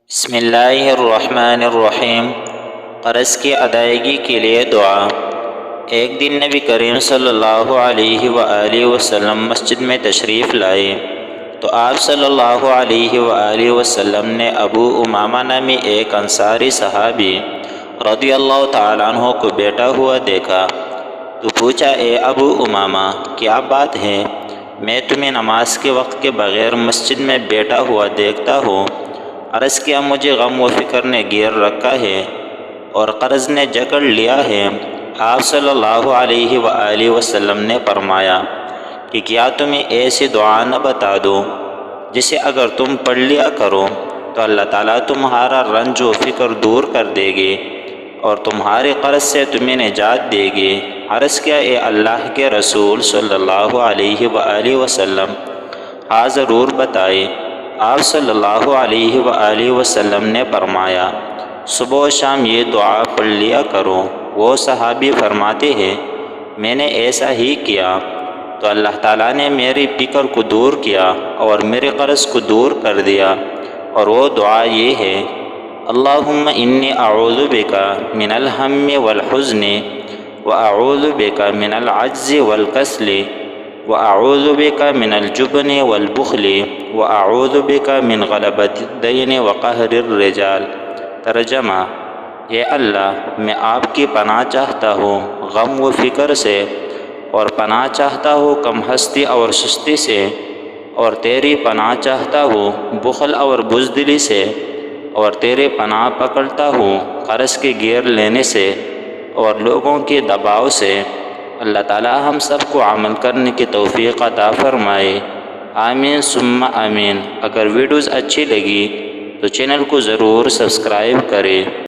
بسم اللہ الرحمن الرحیم۔ قرض کی ادائیگی کے لیے دعا۔ ایک دن نبی کریم صلی اللہ علیہ وآلہ وسلم مسجد میں تشریف لائے تو آپ صلی اللہ علیہ وآلہ وسلم نے ابو امامہ نامی ایک انصاری صحابی رضی اللہ تعالیٰ عنہ کو بیٹھا ہوا دیکھا تو پوچھا، اے ابو امامہ، کیا بات ہے؟ میں تمہیں نماز کے وقت کے بغیر مسجد میں بیٹھا ہوا دیکھتا ہوں۔ عرض کیا، مجھے غم و فکر نے گھیر رکھا ہے اور قرض نے جکڑ لیا ہے۔ آپ صلی اللہ علیہ وآلہ وسلم نے فرمایا کہ کیا تمہیں ایسی دعا نہ بتا دوں جسے اگر تم پڑھ لیا کرو تو اللہ تعالیٰ تمہارا رنج و فکر دور کر دے گی اور تمہارے قرض سے تمہیں نجات دے گی۔ عرض کیا، اے اللہ کے رسول صلی اللہ علیہ وآلہ وسلم، ہاں ضرور بتائے۔ آپ صلی اللہ علیہ وآلہ وسلم نے فرمایا، صبح و شام یہ دعا پڑھ لیا کرو۔ وہ صحابی فرماتے ہیں، میں نے ایسا ہی کیا تو اللہ تعالیٰ نے میری فکر کو دور کیا اور میرے قرض کو دور کر دیا، اور وہ دعا یہ ہے، اللہم انی اعوذ بک من الہم والحزن واعوذ بک من العجز والکسل واعوذ بک من الجبن والبخل واعوذ بک من غلبۃ الدین وقہر الرجال۔ ترجمہ: اے اللہ، میں آپ کی پناہ چاہتا ہوں غم و فکر سے، اور پناہ چاہتا ہوں کم ہستی اور سستی سے، اور تیری پناہ چاہتا ہوں بخل اور بزدلی سے، اور تیرے پناہ پکڑتا ہوں قرض کے گھیر لینے سے اور لوگوں کے دباؤ سے۔ اللہ تعالی ہم سب کو عمل کرنے کی توفیق عطا فرمائے، آمین ثم آمین۔ اگر ویڈیوز اچھی لگی تو چینل کو ضرور سبسکرائب کریں۔